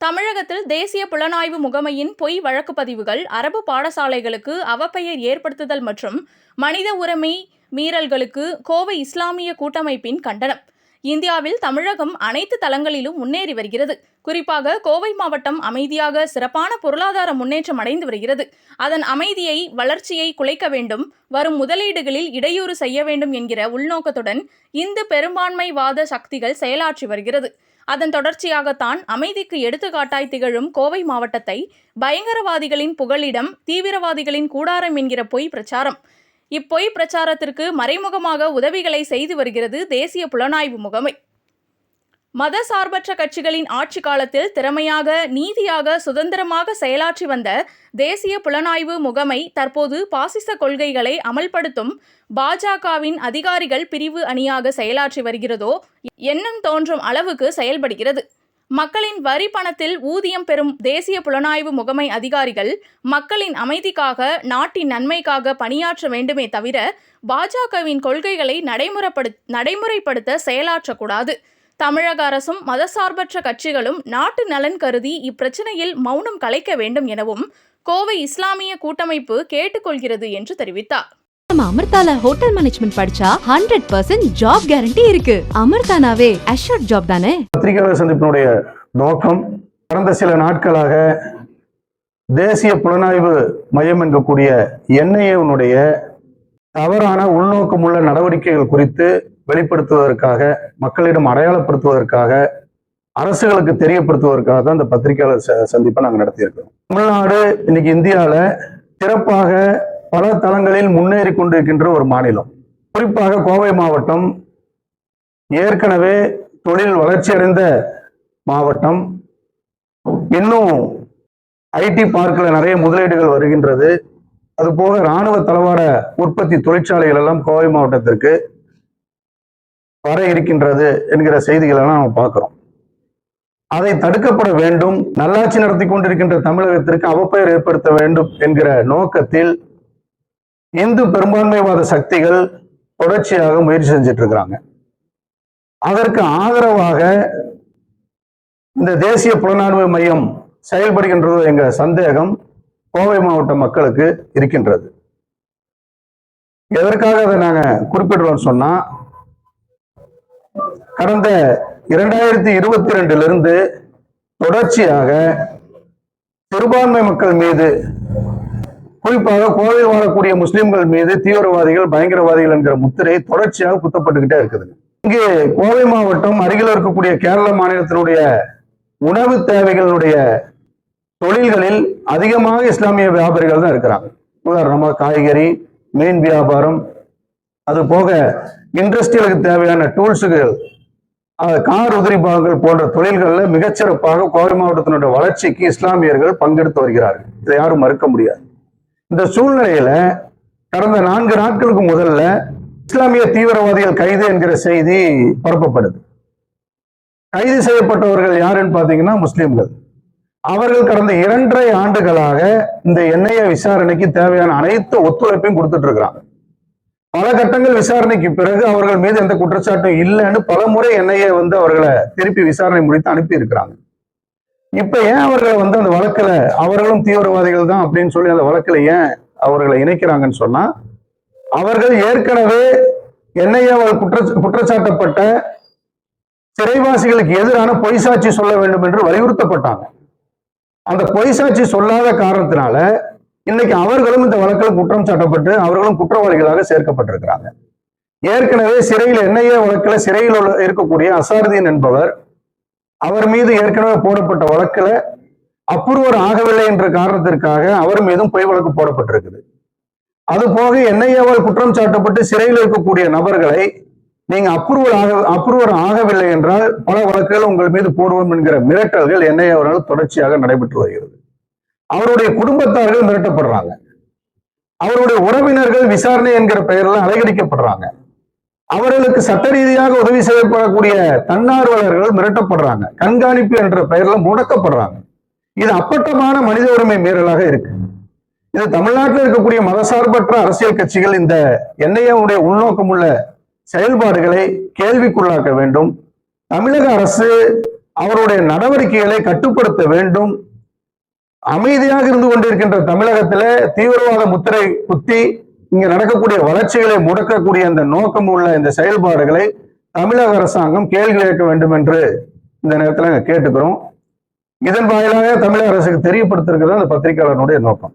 தமிழகத்தில் தேசிய புலனாய்வு முகமையின் பொய் வழக்கு பதிவுகள், அரபு பாடசாலைகளுக்கு அவப்பெயர் ஏற்படுத்துதல் மற்றும் மனித உரிமை மீறல்களுக்கு கோவை இஸ்லாமிய கூட்டமைப்பின் கண்டனம். இந்தியாவில் தமிழகம் அனைத்து தளங்களிலும் முன்னேறி வருகிறது. குறிப்பாக கோவை மாவட்டம் அமைதியாக சிறப்பான பொருளாதார முன்னேற்றம் அடைந்து வருகிறது. அதன் அமைதியை, வளர்ச்சியை குலைக்க வேண்டும், வரும் முதலீடுகளில் இடையூறு செய்ய வேண்டும் என்கிற உள்நோக்கத்துடன் இந்து பெரும்பான்மைவாத சக்திகள் செயலாற்றி வருகிறது. அதன் தொடர்ச்சியாகத்தான் அமைதிக்கு எடுத்துக்காட்டாய் திகழும் கோவை மாவட்டத்தை பயங்கரவாதிகளின் புகலிடம், தீவிரவாதிகளின் கூடாரம் என்கிற பொய் பிரச்சாரம். இப்பொய் பிரச்சாரத்திற்கு மறைமுகமாக உதவிகளை செய்து வருகிறது தேசிய புலனாய்வு முகமை. மத சார்பற்ற கட்சிகளின் ஆட்சி காலத்தில் திறமையாக, நீதியாக, சுதந்திரமாக செயலாற்றி வந்த தேசிய புலனாய்வு முகமை தற்போது பாசிச கொள்கைகளை அமல்படுத்தும் பாஜகவின் அதிகாரிகள் பிரிவு அணியாக செயலாற்றி வருகிறதோ எண்ணம் தோன்றும் அளவுக்கு செயல்படுகிறது. மக்களின் வரி பணத்தில் ஊதியம் பெறும் தேசிய புலனாய்வு முகமை அதிகாரிகள் மக்களின் அமைதிக்காக, நாட்டின் நன்மைக்காக பணியாற்ற வேண்டுமே தவிர பாஜகவின் கொள்கைகளை நடைமுறைப்படுத்த செயலாற்றக்கூடாது. தமிழக அரசும் மதசார்பற்ற கட்சிகளும் நாட்டு நலன் கருதி இப்பிரச்சனையில் மௌனம் கலைக்க வேண்டும் எனவும் கோவை இஸ்லாமிய கூட்டமைப்பு கேட்டுக்கொள்கிறது என்று தெரிவித்தார். நம்ம அமிர்தால ஹோட்டல் மேனேஜ்மெண்ட் படிச்சா 100% ஜாப் கேரண்டி இருக்கு. அமிர்தானாவே அஷ்யூர்ட் ஜாப் தானே. பத்திரிகையாளர் சந்திப்பினுடைய நோக்கம், கடந்த சில நாட்களாக தேசிய புலனாய்வு மையம் என்கக்கூடிய என்ஐஏனுடைய தவறான உள்நோக்கமுள்ள நடவடிக்கைகள் குறித்து வெளிப்படுத்துவதற்காக, மக்களிடம் அடையாளப்படுத்துவதற்காக, அரசுகளுக்கு தெரியப்படுத்துவதற்காக தான் இந்த பத்திரிகையாளர் சந்திப்பை நாங்கள் நடத்தியிருக்கிறோம். தமிழ்நாடு இன்னைக்கு இந்தியாவில் சிறப்பாக பல தளங்களில் முன்னேறி கொண்டிருக்கின்ற ஒரு மாநிலம். குறிப்பாக கோவை மாவட்டம் ஏற்கனவே தொழில் வளர்ச்சியடைந்த மாவட்டம். இன்னும் ஐடி பார்க்கில் நிறைய முதலீடுகள் வருகின்றது. அதுபோக இராணுவ தளவாட உற்பத்தி தொழிற்சாலைகள் எல்லாம் கோவை மாவட்டத்திற்கு வர இருக்கின்றது என்கிற செய்திகள் எல்லாம் நம்ம பார்க்கிறோம். அதை தடுக்கப்பட வேண்டும், நல்லாட்சி நடத்தி கொண்டிருக்கின்ற தமிழகத்திற்கு அவப்பெயர் ஏற்படுத்த வேண்டும் என்கிற நோக்கத்தில் இந்து பெரும்பான்மைவாத சக்திகள் தொடர்ச்சியாக முயற்சி செஞ்சிட்டு இருக்கிறாங்க. அதற்கு ஆதரவாக இந்த தேசிய புலனாய்வு மையம் செயல்படுகின்றது என்கிற சந்தேகம் கோவை மாவட்ட மக்களுக்கு இருக்கின்றது. எதற்காக அதை நாங்க குறிப்பிடுறோம் சொன்னா, கடந்த 2022 தொடர்ச்சியாக சிறுபான்மை மக்கள் மீது, குறிப்பாக கோவையில் வாழக்கூடிய முஸ்லிம்கள் மீது தீவிரவாதிகள், பயங்கரவாதிகள் என்கிற முத்திரை தொடர்ச்சியாக குத்தப்பட்டுக்கிட்டே இருக்குது. இங்கே கோவை மாவட்டம் அருகில் இருக்கக்கூடிய கேரள மாநிலத்தினுடைய உணவு தேவைகளுடைய தொழில்களில் அதிகமாக இஸ்லாமிய வியாபாரிகள் தான் இருக்கிறாங்க. உதாரணமாக காய்கறி, மீன் வியாபாரம், அது போக இண்டஸ்ட்ரியலுக்கு தேவையான டூல்ஸுகள், கார் உதிரி பாகங்கள் போன்ற தொழில்களில் மிகச்சிறப்பாக கோவை மாவட்டத்தினுடைய வளர்ச்சிக்கு இஸ்லாமியர்கள் பங்கெடுத்து வருகிறார்கள். இதை யாரும் மறுக்க முடியாது. இந்த சூழ்நிலையில கடந்த 4 நாட்களுக்கு முதல்ல இஸ்லாமிய தீவிரவாதிகள் கைது என்கிற செய்தி பரப்பப்படுது. கைது செய்யப்பட்டவர்கள் யாருன்னு பாத்தீங்கன்னா முஸ்லிம்கள். அவர்கள் கடந்த 2.5 ஆண்டுகளாக இந்த என்ஐஏ விசாரணைக்கு தேவையான அனைத்து ஒத்துழைப்பையும் கொடுத்துட்டு இருக்கிறாங்க. பல கட்டங்கள் விசாரணைக்கு பிறகு அவர்கள் மீது எந்த குற்றச்சாட்டும் இல்லைன்னு பல முறை என்ஐஏ அவர்களை திருப்பி விசாரணை முடித்து அனுப்பி இருக்கிறாங்க. இப்ப ஏன் அவர்களை அந்த வழக்குல அவர்களும் தீவிரவாதிகள் தான் அப்படின்னு சொல்லி அந்த வழக்குல ஏன் அவர்களை இணைக்கிறாங்கன்னு சொன்னா, அவர்கள் ஏற்கனவே என்ஐஏவால் குற்றச்சாட்டப்பட்ட சிறைவாசிகளுக்கு எதிரான பொய் சாட்சி சொல்ல வேண்டும் என்று வலியுறுத்தப்பட்டாங்க. அந்த பொய் சாட்சி சொல்லாத காரணத்தினால இன்னைக்கு அவர்களும் இந்த வழக்கில் குற்றம் சாட்டப்பட்டு அவர்களும் குற்றவாளிகளாக சேர்க்கப்பட்டிருக்கிறாங்க. ஏற்கனவே சிறையில் என்ஐஏ வழக்கில் சிறையில் இருக்கக்கூடிய அசாருதீன் என்பவர், அவர் மீது ஏற்கனவே போடப்பட்ட வழக்குல அப்ரூவர் ஆகவில்லை என்ற காரணத்திற்காக அவர் மீதும் பொய் வழக்கு போடப்பட்டிருக்குது. அது போக என்ஐஏவால் குற்றம் சாட்டப்பட்டு சிறையில் இருக்கக்கூடிய நபர்களை நீங்க அப்ரூவர் ஆகவில்லை என்றால் பல வழக்குகள் உங்கள் மீது போடுவோம் என்கிற மிரட்டல்கள் என்ஐஏவால் தொடர்ச்சியாக நடைபெற்று வருகிறது. அவருடைய குடும்பத்தார்கள் மிரட்டப்படுறாங்க. அவருடைய உறவினர்கள் விசாரணை என்கிற பெயரில் அலைகழிக்கப்படுறாங்க. அவர்களுக்கு சட்ட ரீதியாக உதவி செய்யப்படக்கூடிய தன்னார்வலர்கள் மிரட்டப்படுறாங்க. கண்காணிப்பு என்ற பெயரில் முடக்கப்படுறாங்க. இது அப்பட்டமான மனித உரிமை மீறலாக இருக்கு. இது தமிழ்நாட்டில் இருக்கக்கூடிய மதசார்பற்ற அரசியல் கட்சிகள் இந்த என்ஐஏவுடைய உள்நோக்கம் உள்ள செயல்பாடுகளை கேள்விக்குள்ளாக்க வேண்டும். தமிழக அரசு அவருடைய நடவடிக்கைகளை கட்டுப்படுத்த வேண்டும். அமைதியாக இருந்து கொண்டிருக்கின்ற தமிழகத்தில தீவிரவாத முத்திரை குத்தி இங்க நடக்கக்கூடிய வளர்ச்சிகளை முடக்கக்கூடிய அந்த நோக்கம் உள்ள இந்த செயல்பாடுகளை தமிழக அரசாங்கம் கேள்வி கேட்க வேண்டும் என்று இந்த நேரத்தில் கேட்டுக்கிறோம். இதன் வாயிலாக தமிழக அரசுக்கு தெரியப்படுத்திருக்கிறது அந்த பத்திரிகையாளர்களுடைய நோக்கம்.